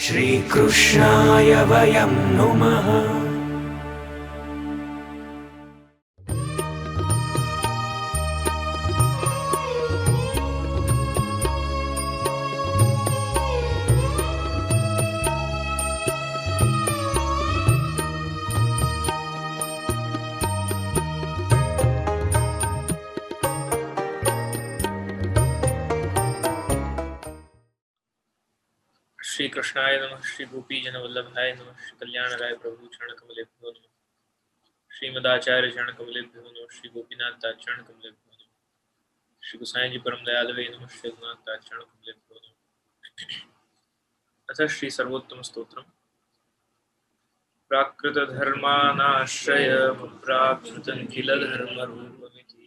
श्रीकृष्णाय वयं नुमः। श्री कृष्णाय नमः। श्री गोपी जन वल्लभाय नमः। श्री कल्याण राय प्रभु चरण कमलेभ्यो नमः। श्रीमदाचार्य चरण कमलेभ्यो नमः। श्री गोपीनाथ चरण कमलेभ्यो नमः। श्री गोसाई जी परम दयालवे नमः। श्री रघुनाथ चरण कमलेभ्यो नमः। अथ श्री सर्वोत्तम स्तोत्रम। प्राकृत धर्मानाश्रय प्राकृतं किल धर्म रूपमिति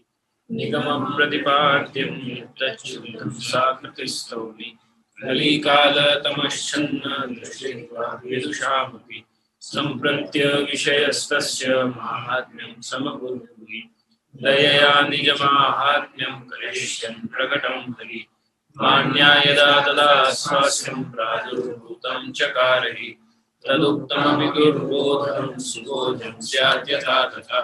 निगम प्रतिपाद्यं तच्चुतं साकृतिस्तौमि कलिकाल तमश्चन्न दृष्ट्वा विदुषामपि सम्प्रत्य विषयस्तस्य माहात्म्यं समकुर्वन्ति दयया निजमाहात्म्यं करिष्यन् प्रकटं हरि मान्या यदा तदा स्वास्यं प्रादुर्भूतं चकारहि तदुक्तमपि दुर्बोधं सुबोधं स्यात् यथा तथा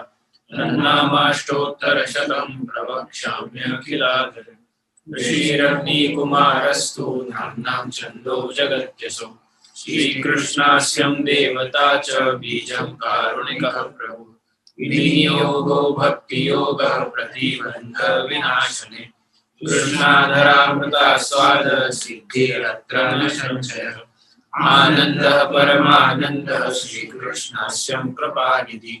तन्नामाष्टोत्तरशतं प्रवक्ष्याम्यखिलादरम् ऋषिरग्निकुमारस्तु नाम्नां छन्दो जगत्यसौ श्रीकृष्णास्यं देवता च बीजं कारुणिकः प्रभु विनियोगो भक्तियोगः प्रतिबन्धविनाशने कृष्णाधरामृतास्वाद सिद्धिरत्र न संशयः आनन्दः परमानन्दः श्रीकृष्णास्यं कृपानिधि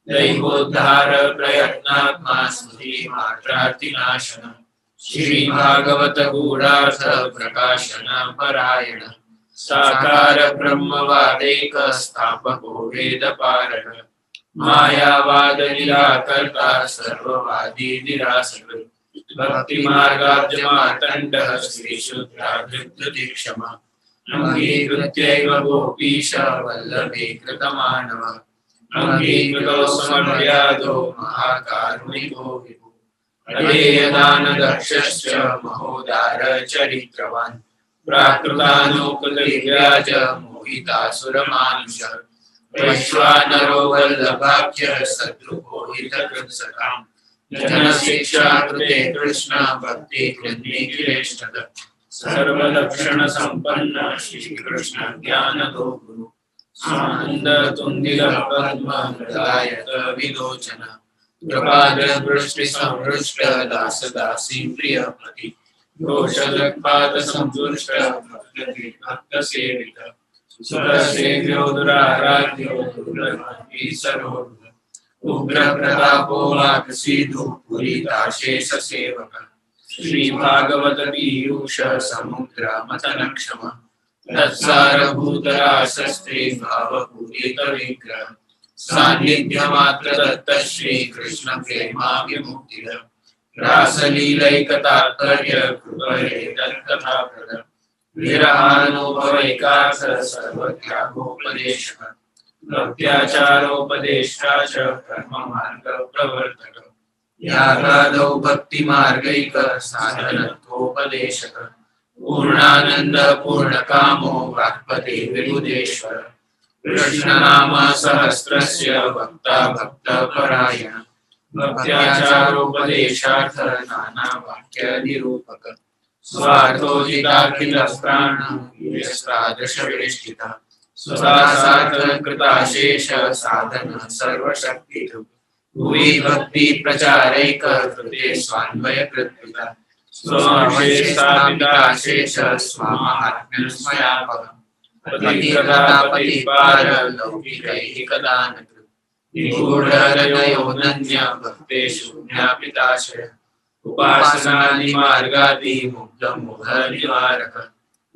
दैवोद्धार प्रयत्नात्मा स्मृतिमात्रार्तिनाशनः श्रीभागवत गूढ़ार्थ प्रकाशन परायण साकार ब्रह्मवादेक स्थापको वेदपारः मायावाद निराकर्ता सर्ववादी निरासकृत् भक्ति मार्गाब्जमार्तण्डः श्रीशुद्धाधृतदीक्षमा अंगीकृत्यैव गोपीश वल्लभे कृतमानवः अंगीकृतो समर्यादो महाकारुणिको विभुः अधेयदानदक्षश्च महोदार चरित्रवान् प्राकृतानोपलिव्याज मोहितासुरमानुषः वैश्वानरो वल्लभाख्य सद्रुपो हितकृत्सताम् जनशिक्षा कृते कृष्ण भक्ति कृन्निखिलेष्टद सर्वलक्षण संपन्न श्रीकृष्ण ज्ञानदो गुरु स्वानंद तुंदिल पद्म हृदायत विलोचन कृपादृष्टि संहृष्ट दास दासी प्रिय पति दोषदपात संतुष्ट भक्त सेवित सुर सेव्यो दुराराध्यो दुर्लभी सरोध उग्र प्रतापो वाकसीधु पुरीताशेष सेवक श्री भागवत पीयूष समुद्र मतन क्षम तत्सारभूतराशस्ते भावपूरित विग्रह सान्निध्य मात्र दत्त श्री कृष्ण प्रेमा विमुक्ति रासलीलैकतात्पर्य कृपये तत्कथा प्रद विरहानुभवैकार्थ सर्वत्यागोपदेशः भक्त्याचारोपदेष्टा च कर्म मार्ग प्रवर्तक यागादौ भक्ति मार्गैक साधनत्वोपदेशक पूर्णानंद पूर्णकामो वाक्पते विबुधेश्वर कृष्णनाम सहस्रस्य भक्ता भक्त परायण भक्त्याचारोपदेशार्थ नाना वाक्य निरूपक स्वार्थोजिताखिल प्राण यस्तादृशवेष्टिता स्वदासात् कृताशेष साधन सर्वशक्ति भुवि भक्ति प्रचारैक कृते स्वान्वय कृत्पिता स्वशेषापिताशेष स्वामात्म्यं स्मयापः पतिपार लौकिकैः कदानकृत् निगूढहृदयोऽनन्य भक्तेषु ज्ञापिताशय उपासनादि मार्गादि मुग्धमोह निवारक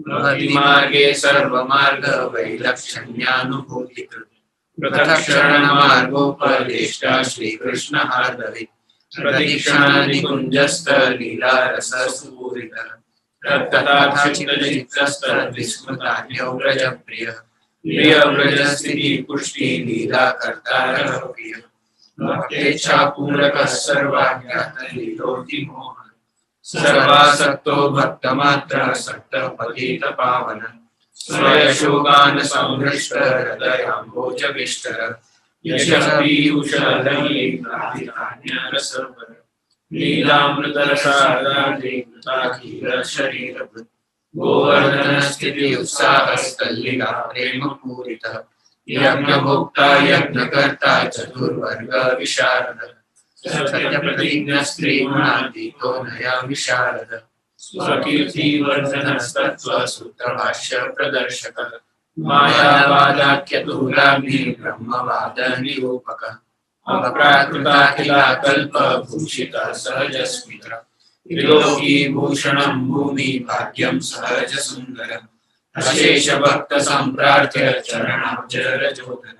भक्तिमार्गे सर्वमार्ग वैलक्षण्यानुभूतिकृत् प्रदक्षिण मार्गोपदेष्टा श्रीकृष्ण हार्दवे प्रदीक्षानिकुञ्जस्थ लीला रस सुपूरितः तत्कथाचित्तचित्तस्तद्विस्मृतान्यो व्रजप्रियः प्रिय व्रजस्थिति पुष्टि लीला कर्तारः प्रिय भक्तेच्छा पूरकः सर्वाज्ञातलीलोति मोहन सर्वासक्तो भक्तमात्र सक्त पतित पावन स्वयशोकान् संहृष्ट हृदयाम्भोजविष्टर यशः पीयूषलहरीर्नाभिधान्यरसवर लीलामृतरसादाधिकृताखिलशरीरभृत् गोवर्धनस्थिति उत्साहस्तल्लीला प्रेमपूरितः यज्ञभोक्ता यज्ञकर्ता चतुर्वर्ग विशारद सत्यप्रतिज्ञ स्त्रीगुणातीतो नया विशारद स्वकीर्तिवर्धनस्तत्त्वसूत्रभाष्य प्रदर्शकः मायावादाख्यतुलाग्नि ब्रह्मवाद निरूपकः अप्राकृताखिलाकल्पभूषितः सहजस्मितः त्रिलोकी भूषणं भूमि भाग्यं सहज सुंदरम् अशेष भक्त संप्रार्थ्य चरणाब्जरजोधन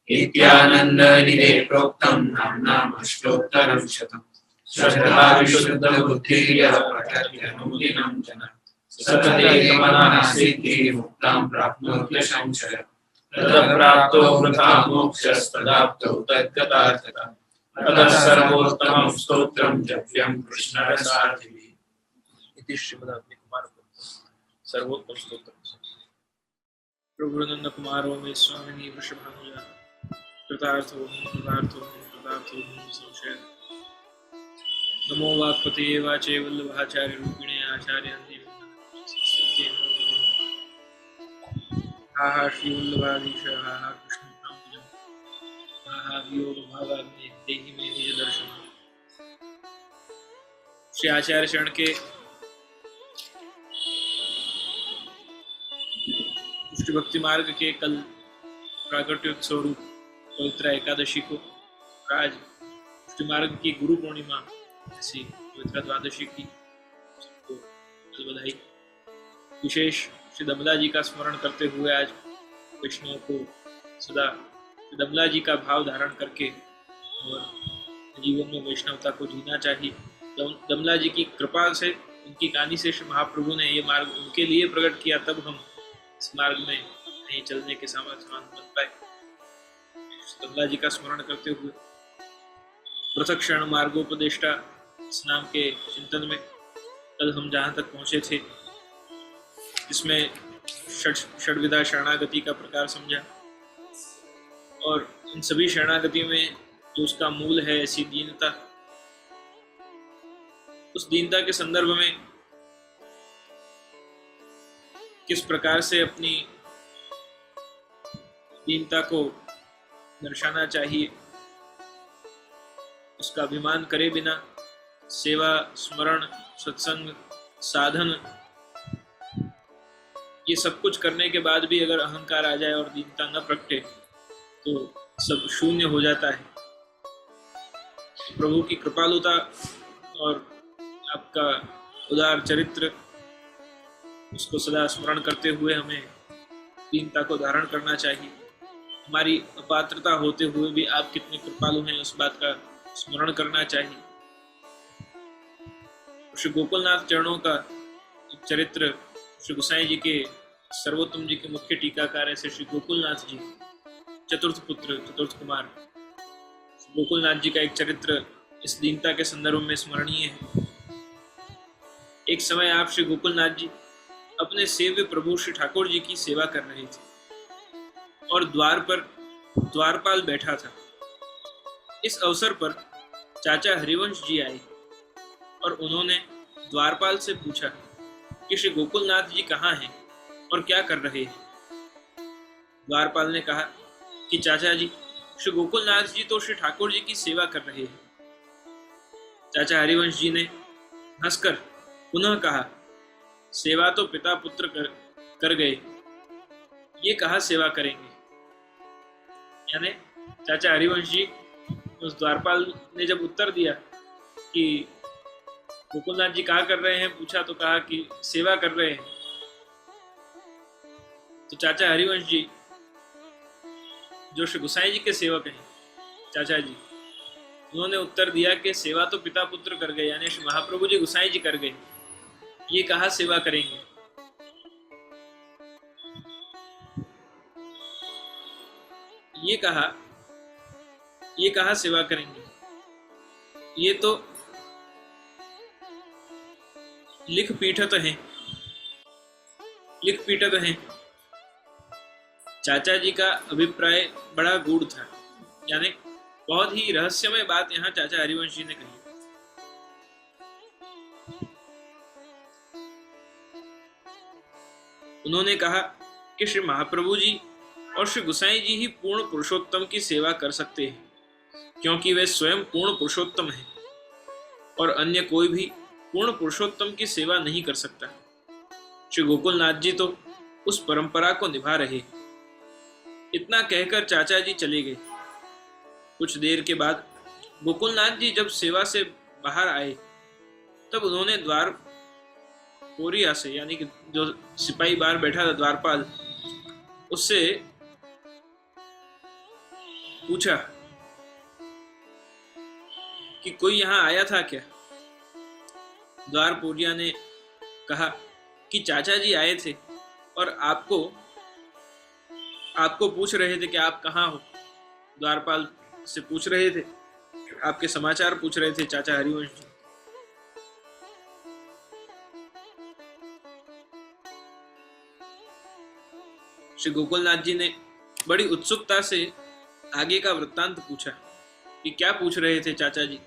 इत्यानंद निधे प्रोक्तं नाम्नामष्टोत्तरं शतम् श्रद्धा विशुद्ध बुद्धिर्य पठत्यनुदिनं जन सततेकमना सिद्धि मुक्तां प्राप्नोत्य संशय तदप्राप्तो वृथा मोक्षस्तदाप्तो तद्गतार्थता ततः सर्वोत्तमं स्तोत्रं जप्यं कृष्णरसार्थिभिः इति श्रीमदाग्नि कुमार सर्वोत्तम स्तोत्र। प्रभुनंद कुमारो में स्वामिनी वृषभानुजा कृतार्थो संशय नमो वाक्पते वाचे वल्लभाचार्य रूपिणे आचार्य हा हा श्री वल्लभाधीश हा हा कृष्ण हा हा वियोग भावाग्नि देहि में निज दर्शन। श्री आचार्य शरण के पुष्टि भक्ति मार्ग के कल प्राकट्योत्सव रूप पवित्र एकादशी को आज पुष्टि मार्ग की गुरु पूर्णिमा ऐसी पवित्र द्वादशी की सबको बधाई। विशेष श्री दमला जी का स्मरण करते हुए आज वैष्णव को सदा श्री दमला जी का भाव धारण करके और जीवन में वैष्णवता को जीना चाहिए। दमला जी की कृपा से उनकी कहानी से श्री महाप्रभु ने ये मार्ग उनके लिए प्रकट किया, तब हम इस मार्ग में नहीं चलने के सामर्थ्यवान बन पाए। दमला जी का स्मरण करते हुए पृथक क्षण मार्गोपदेष्टा इस नाम के चिंतन में कल हम जहाँ तक पहुँचे थे इसमें षड्विधा शरणागति का प्रकार समझा और इन सभी शरणागति में जो उसका मूल है ऐसी दीनता, उस दीनता के संदर्भ में किस प्रकार से अपनी दीनता को दर्शाना चाहिए, उसका अभिमान करे बिना सेवा स्मरण सत्संग साधन ये सब कुछ करने के बाद भी अगर अहंकार आ जाए और दीनता न प्रगटे तो सब शून्य हो जाता है। प्रभु की कृपालुता और आपका उदार चरित्र उसको सदा स्मरण करते हुए हमें दीनता को धारण करना चाहिए। हमारी अपात्रता होते हुए भी आप कितने कृपालु हैं उस बात का स्मरण करना चाहिए। श्री गोकुलनाथ चरणों का चरित्र श्री गोसाई जी के सर्वोत्तम जी के मुख्य टीकाकार ऐसे श्री गोकुलनाथ जी चतुर्थ पुत्र चतुर्थ कुमार गोकुलनाथ जी का एक चरित्र इस दीनता के संदर्भ में स्मरणीय है। एक समय आप श्री गोकुलनाथ जी अपने सेव्य प्रभु श्री ठाकुर जी की सेवा कर रहे थे और द्वार पर द्वारपाल बैठा था। इस अवसर पर चाचा हरिवंश जी आए और उन्होंने द्वारपाल से पूछा कि श्री गोकुलनाथ जी कहाँ हैं और क्या कर रहे हैं। द्वारपाल ने कहा कि चाचा जी श्री गोकुलनाथ जी तो श्री ठाकुर जी की सेवा कर रहे हैं। चाचा हरिवंश जी ने हंसकर पुनः कहा, सेवा तो पिता पुत्र कर गए, ये कहाँ सेवा करेंगे। यानी चाचा हरिवंश जी उस द्वारपाल ने जब उत्तर दिया कि गोकुलनाथ जी कहाँ कर रहे हैं पूछा तो कहा कि सेवा कर रहे हैं, तो चाचा हरिवंश जी जो श्री गोसाई जी के सेवक हैं चाचा जी, उन्होंने उत्तर दिया कि सेवा तो पिता पुत्र कर गए, यानी श्री महाप्रभु जी गोसाई जी कर गए, ये कहाँ सेवा करेंगे। ये कहाँ सेवा करेंगे, ये तो लिख पीठत हैं चाचा जी का अभिप्राय बड़ा गूढ़ था, यानी बहुत ही रहस्यमय बात यहाँ चाचा हरिवंश जी ने कही। उन्होंने कहा कि श्री महाप्रभु जी और श्री गुसाई जी ही पूर्ण पुरुषोत्तम की सेवा कर सकते हैं, क्योंकि वे स्वयं पूर्ण पुरुषोत्तम हैं और अन्य कोई भी पूर्ण पुरुषोत्तम की सेवा नहीं कर सकता। श्री गोकुलनाथ जी तो उस परंपरा को निभा रहे। इतना कहकर चाचा जी चले गए। कुछ देर के बाद गोकुलनाथ जी जब सेवा से बाहर आए, तब उन्होंने द्वार पोरिया से, यानी कि जो सिपाही बाहर बैठा था द्वारपाल, उससे पूछा कि कोई यहाँ आया था क्या। द्वार पोरिया ने कहा कि चाचा जी आए थे और आपको पूछ रहे थे कि आप कहाँ हो। द्वारपाल से पूछ रहे थे, आपके समाचार पूछ रहे थे चाचा हरिवंश जी। श्री गोकुलनाथ जी ने बड़ी उत्सुकता से आगे का वृत्तांत पूछा कि क्या पूछ रहे थे चाचा जी।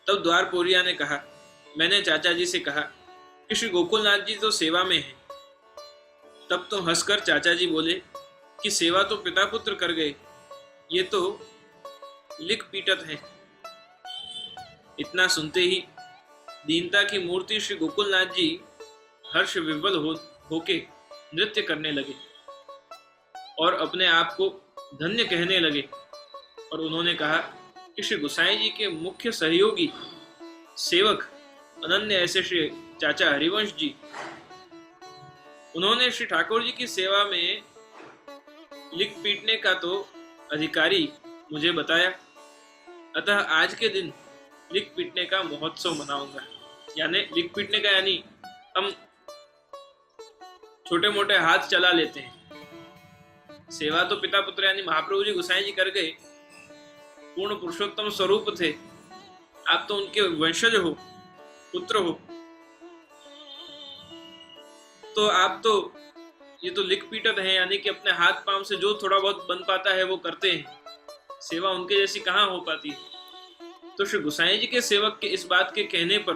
तब द्वार पोरिया ने कहा, मैंने चाचा जी से कहा कि श्री गोकुलनाथ जी तो सेवा में हैं। तब तो हंसकर चाचा जी बोले कि सेवा तो पिता पुत्र कर गए, ये तो लिख पीटत है। इतना सुनते ही दीनता की मूर्ति श्री गोकुलनाथ जी हर्ष विह्वल होके नृत्य करने लगे और अपने आप को धन्य कहने लगे। और उन्होंने कहा कि श्री गोसाई जी के मुख्य सहयोगी सेवक अनन्य ऐसे श्री चाचा हरिवंश जी, उन्होंने श्री ठाकुर जी की सेवा में लिख पीटने का तो अधिकारी मुझे बताया, अतः आज के दिन लिख पीटने का महोत्सव मनाऊंगा। यानी लिख पीटने का यानी हम छोटे मोटे हाथ चला लेते हैं। सेवा तो पिता पुत्र यानी महाप्रभु जी गोसाई जी कर गए, पूर्ण पुरुषोत्तम स्वरूप थे, आप तो उनके वंशज हो, पुत्र हो, तो आप तो ये तो लिख पीटत है, यानी कि अपने हाथ पांव से जो थोड़ा बहुत बन पाता है वो करते हैं। सेवा उनके जैसी कहाँ हो पाती है। तो श्री गोसाई जी के सेवक के इस बात के कहने पर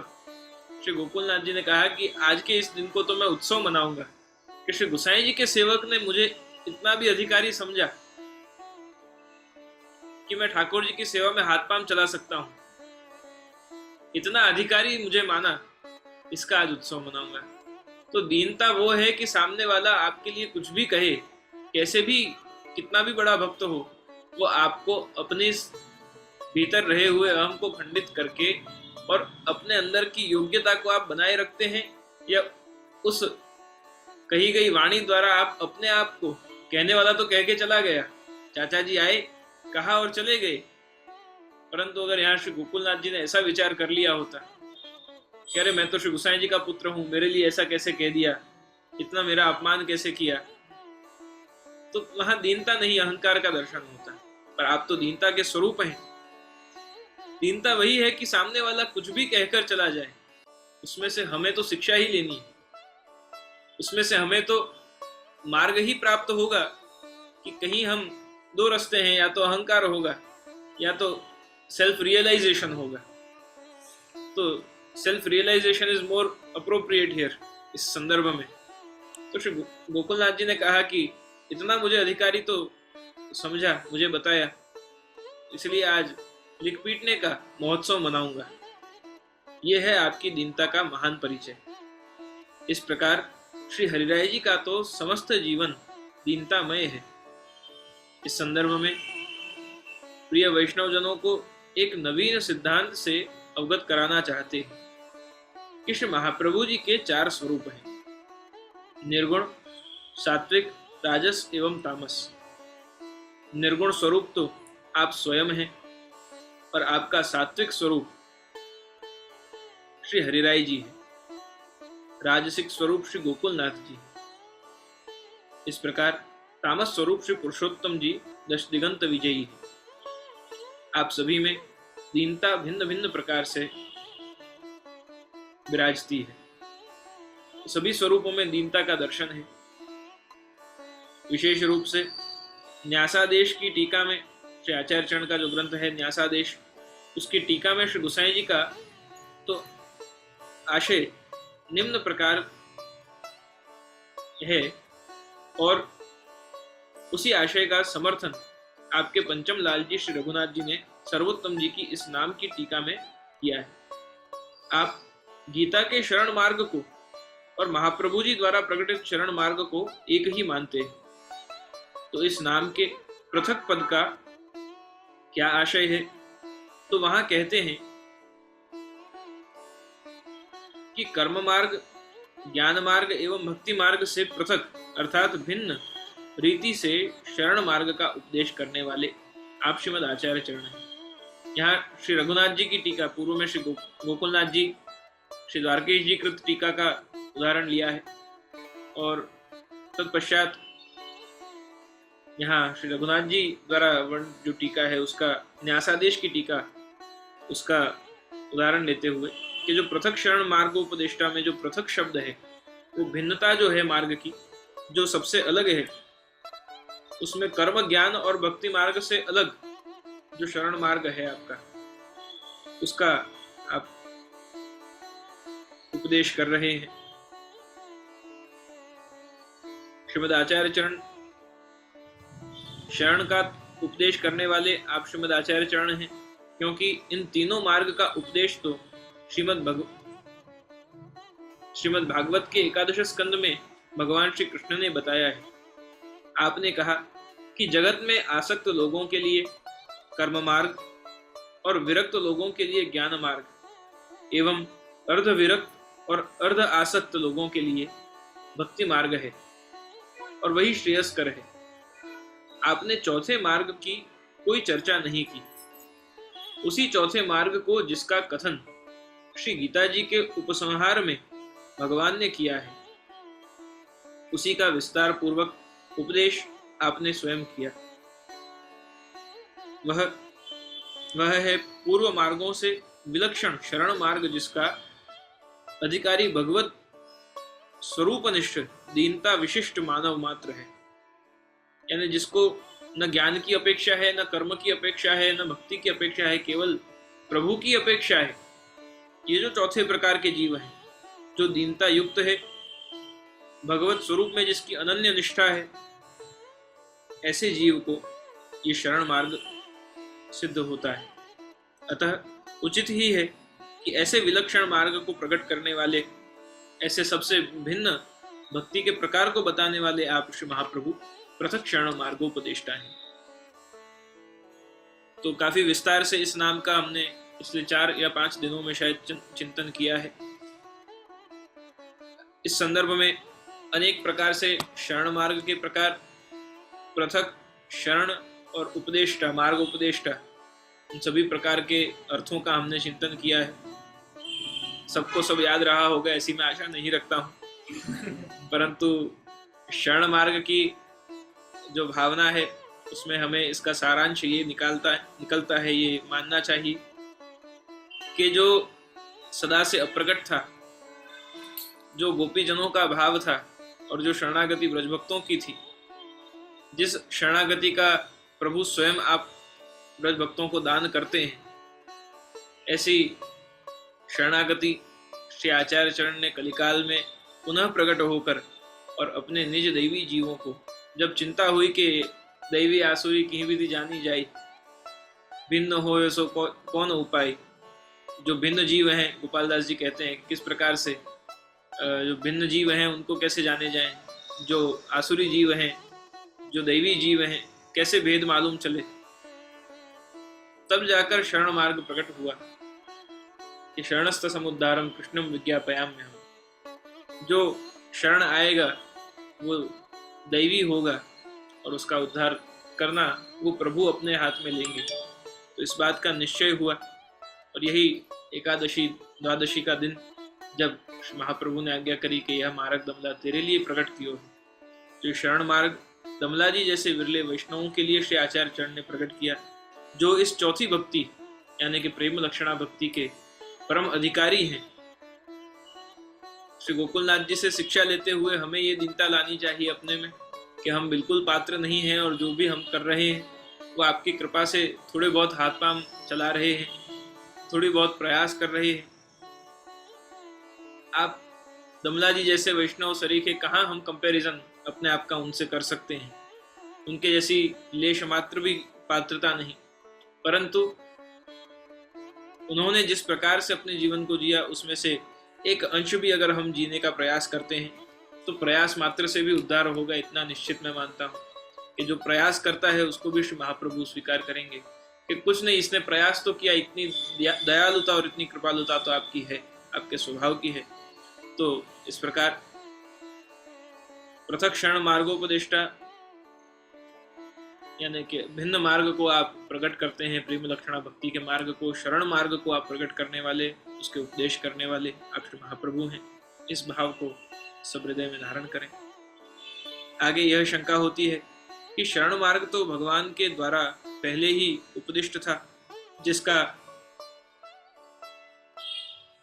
श्री गोकुलनाथ जी ने कहा कि आज के इस दिन को तो मैं उत्सव मनाऊंगा कि श्री गोसाई जी के सेवक ने मुझे इतना भी अधिकारी समझा कि मैं ठाकुर जी की सेवा में हाथ पांव चला सकता हूं, इतना अधिकारी मुझे माना, इसका आज उत्सव मनाऊंगा। तो दीनता वो है कि सामने वाला आपके लिए कुछ भी कहे, कैसे भी, कितना भी बड़ा भक्त हो, वो आपको अपने भीतर रहे हुए अहम को खंडित करके और अपने अंदर की योग्यता को आप बनाए रखते हैं, या उस कही गई वाणी द्वारा आप अपने आप को, कहने वाला तो कह के चला गया, चाचा जी आए, कहा और चले गए, परंतु अगर यहाँ श्री गोकुलनाथ जी ने ऐसा विचार कर लिया होता कि अरे मैं तो श्री गोसाई जी का पुत्र हूं, मेरे लिए ऐसा कैसे कह दिया, इतना मेरा अपमान कैसे किया, तो वहां दीनता नहीं अहंकार का दर्शन होता। पर आप तो दीनता के स्वरूप हैं। दीनता वही है कि सामने वाला कुछ भी कहकर चला जाए, उसमें से हमें तो शिक्षा ही लेनी है, उसमें से हमें तो मार्ग ही प्राप्त होगा कि कहीं हम दो रास्ते हैं, या तो अहंकार होगा या तो सेल्फ रियलाइजेशन होगा। तो self realisation is more appropriate here, इस संदर्भ में। तो श्री गोकुलनाथ जी ने कहा कि इतना मुझे अधिकारी तो समझा, मुझे बताया, इसलिए आज लिख पीटने का महोत्सव मनाऊंगा। यह है आपकी दीनता का महान परिचय। इस प्रकार श्री हरिराय जी का तो समस्त जीवन दीनतामय है। इस संदर्भ में प्रिय वैष्णव जनों को एक नवीन सिद्धांत से अवगत कराना चाहते हैं कि श्री महाप्रभु जी के 4 स्वरूप हैं, निर्गुण, सात्विक, राजस एवं तामस। निर्गुण स्वरूप तो आप स्वयं हैं और आपका सात्विक स्वरूप श्री हरिराय जी है, राजसिक स्वरूप श्री गोकुलनाथ जी। इस प्रकार तामस स्वरूप श्री पुरुषोत्तम जी दश दिगंत विजयी है। आप सभी में दीनता भिन्न भिन्न प्रकार से विराजती है। सभी स्वरूपों में दीनता का दर्शन है। विशेष रूप से न्यासादेश की टीका में, श्री आचार्य चरण का जो ग्रंथ है न्यासादेश, उसकी टीका में श्री गोसाई जी का तो आशय निम्न प्रकार है, और उसी आशय का समर्थन आपके पंचम लाल जी श्री रघुनाथ जी ने सर्वोत्तम जी की इस नाम की टीका में किया है। आप गीता के शरण मार्ग को और महाप्रभु जी द्वारा प्रकटित शरण मार्ग को एक ही मानते हैं, तो इस नाम के पृथक पद का क्या आशय है? तो वहां कहते हैं कि कर्म मार्ग, ज्ञान मार्ग एवं भक्ति मार्ग से पृथक अर्थात भिन्न रीति से शरण मार्ग का उपदेश करने वाले आप श्रीमद आचार्य चरण हैं। यहाँ श्री रघुनाथ जी की टीका, पूर्व में श्री गोकुलनाथ जी, श्री द्वारकेश जी कृत टीका का उदाहरण लिया है, और तत्पश्चात यहाँ श्री रघुनाथ जी द्वारा जो टीका है उसका न्यासादेश की टीका, उसका उदाहरण लेते हुए कि जो पृथक शरण मार्गोपदेष्टा में जो पृथक शब्द है, वो भिन्नता जो है मार्ग की, जो सबसे अलग है, उसमें कर्म ज्ञान और भक्ति मार्ग से अलग जो शरण मार्ग है आपका, उसका आप उपदेश कर रहे हैं। श्रीमद आचार्य चरण शरण का उपदेश करने वाले आप श्रीमद आचार्य चरण हैं, क्योंकि इन तीनों मार्ग का उपदेश तो श्रीमद भागवत के 11 स्कंद में भगवान श्री कृष्ण ने बताया है। आपने कहा कि जगत में आसक्त लोगों के लिए कर्म मार्ग और विरक्त लोगों के लिए ज्ञान मार्ग एवं अर्ध विरक्त और अर्ध आसक्त लोगों के लिए भक्ति मार्ग है, और वही श्रेयस्कर है। आपने चौथे मार्ग की कोई चर्चा नहीं की। उसी चौथे मार्ग को, जिसका कथन श्री गीता जी के उपसंहार में भगवान ने किया है, उसी का विस्तार पूर्वक उपदेश आपने स्वयं किया। वह है पूर्व मार्गों से विलक्षण शरण मार्ग, जिसका अधिकारी भगवत स्वरूपनिष्ठ दीनता विशिष्ट मानव मात्र है, यानी जिसको न ज्ञान की अपेक्षा है, न कर्म की अपेक्षा है, न भक्ति की अपेक्षा है, केवल प्रभु की अपेक्षा है। ये जो चौथे प्रकार के जीव हैं, जो दीनता युक्त है, भगवत स्वरूप में जिसकी अनन्य निष्ठा है, ऐसे जीव को ये शरण मार्ग सिद्ध होता है। अतः उचित ही है कि ऐसे विलक्षण मार्ग को प्रकट करने वाले, ऐसे सबसे भिन्न भक्ति के प्रकार को बताने वाले आप श्री महाप्रभु पृथक शरण मार्गोपदेष्टा हैं। तो काफी विस्तार से इस नाम का हमने पिछले 4 या 5 दिनों में शायद चिंतन किया है। इस संदर्भ में अनेक प्रकार से शरण मार्ग के प्रकार, पृथक शरण और उपदेष्टा, मार्ग उपदेष्टा, इन सभी प्रकार के अर्थों का हमने चिंतन किया है। सबको सब याद रहा होगा ऐसी मैं आशा नहीं रखता हूँ, परंतु शरण मार्ग की जो भावना है उसमें हमें इसका सारांश ये निकलता है, ये मानना चाहिए कि जो सदा से अप्रकट था, जो गोपीजनों का भाव था और जो शरणागति ब्रजभक्तों की थी, जिस शरणागति का प्रभु स्वयं आप ब्रजभक्तों को दान करते हैं, ऐसी शरणागति श्री आचार्य चरण ने कलिकाल में पुनः प्रकट होकर और अपने निज दैवी जीवों को, जब चिंता हुई कि दैवी आसुरी की विधि जानी जाई, भिन्न हो सो कौन उपाय, जो भिन्न जीव हैं, गोपाल दास जी कहते हैं किस प्रकार से जो भिन्न जीव हैं उनको कैसे जाने जाएं, जो आसुरी जीव हैं, जो दैवी जीव हैं, कैसे भेद मालूम चले। तब जाकर शरण मार्ग प्रकट हुआ कि शरणस्थ समुद्धारम कृष्णम विज्ञापयाम्यहम्। जो शरण आएगा वो दैवी होगा और उसका उद्धार करना वो प्रभु अपने हाथ में लेंगे। तो इस बात का निश्चय हुआ, और यही एकादशी द्वादशी का दिन जब महाप्रभु ने आज्ञा करी कि यह मार्ग दमला तेरे लिए प्रकट कियो है, तो शरण मार्ग दमला जी जैसे विरले वैष्णवों के लिए श्री आचार्य चरण ने प्रकट किया, जो इस चौथी भक्ति यानी कि प्रेम लक्षणा भक्ति के परम अधिकारी हैं। श्री गोकुलनाथ जी से शिक्षा लेते हुए हमें ये दीनता लानी चाहिए अपने में कि हम बिल्कुल पात्र नहीं हैं और जो भी हम कर रहे हैं वो आपकी कृपा से थोड़े बहुत हाथ पांव चला रहे हैं, थोड़ी बहुत प्रयास कर रहे हैं। आप दमला जी जैसे वैष्णव सरीखे कहाँ हम कंपैरिजन अपने आप का उनसे कर सकते हैं, उनके जैसी लेश मात्र भी पात्रता नहीं। परंतु उन्होंने जिस प्रकार से अपने जीवन को जिया उसमें से एक अंश भी अगर हम जीने का प्रयास करते हैं तो प्रयास मात्र से भी उद्धार होगा, इतना निश्चित मैं मानता हूँ कि जो प्रयास करता है उसको भी श्री महाप्रभु स्वीकार करेंगे कि कुछ नहीं, इसने प्रयास तो किया, इतनी दयालुता और इतनी कृपालुता तो आपकी है, आपके स्वभाव की है। तो इस प्रकार पृथक शरण मार्गोपदेष्टा यानी कि भिन्न मार्ग को आप प्रकट करते हैं, प्रेम लक्षणा भक्ति के मार्ग को, शरण मार्ग को आप प्रकट करने वाले, उसके उपदेश करने वाले आप श्री महाप्रभु हैं। इस भाव को सब हृदय में धारण करें। आगे यह शंका होती है कि शरण मार्ग तो भगवान के द्वारा पहले ही उपदिष्ट था, जिसका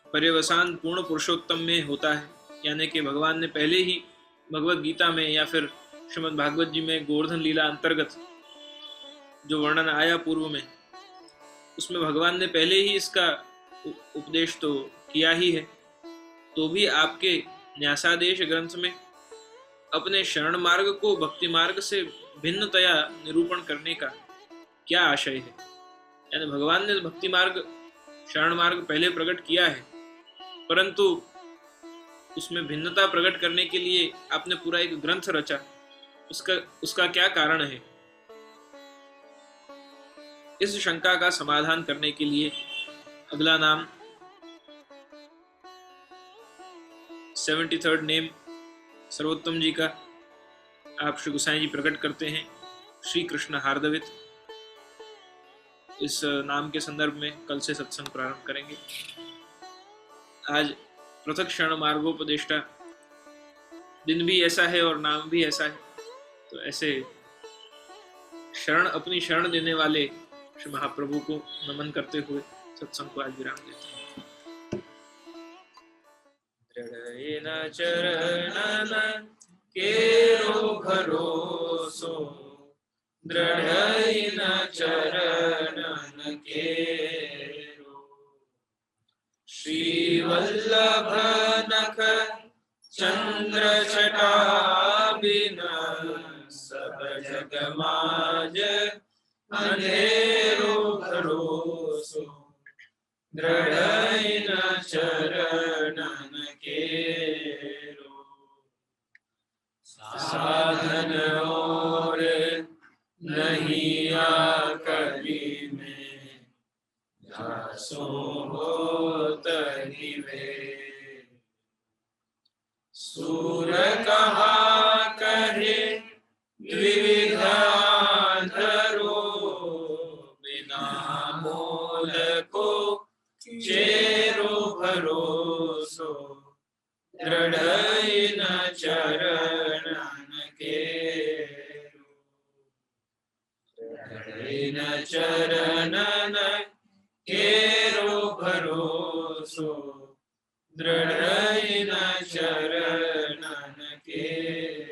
पर्यवसान पूर्ण पुरुषोत्तम में होता है, यानी कि भगवान ने पहले ही भगवत गीता में या फिर श्रीमद् भागवत जी में गोवर्धन लीला अंतर्गत जो वर्णन आया पूर्व में, उसमें भगवान ने पहले ही इसका उपदेश तो किया ही है। तो भी आपके न्यासादेश ग्रंथ में अपने शरण मार्ग को भक्ति मार्ग से भिन्नतया निरूपण करने का क्या आशय है? यानी भगवान ने भक्ति मार्ग शरण मार्ग पहले प्रकट किया है, परंतु उसमें भिन्नता प्रकट करने के लिए आपने पूरा एक ग्रंथ रचा, उसका क्या कारण है? इस शंका का समाधान करने के लिए अगला नाम 73rd नेम सर्वोत्तम जी का आप श्री गोसाई जी प्रकट करते हैं, श्री कृष्ण हार्दवित। इस नाम के संदर्भ में कल से सत्संग प्रारंभ करेंगे। आज पृथक शरण मार्गोपदेष्टा दिन भी ऐसा है और नाम भी ऐसा है, तो ऐसे शरण अपनी शरण देने वाले श्री महाप्रभु को नमन करते हुए सत्संग को आज विराम देते हैं। दृढ़ चरणन केरो भरोसो, दृढ़ चरणन केरो, श्री वल्लभ नख चंद्र छटा बिना सब जग माज अंधेरो भरोसो, दृढ़ चरणन केरो, साधन और नहीं आकरी में, जासो होत ही वे, सूर कहा कहे द्विविधा धरो, बिना मोल को चेरो भरोसो, दृढ़ चरणन केरो, दृढ़ चरणन केरो भरोसो, दृढ़ चरणन केरो।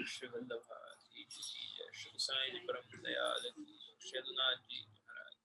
श्री वल्लभा जी की जय, श्री गोसाई जी परम दयाल की, श्री यदुनाथ जी महाराज।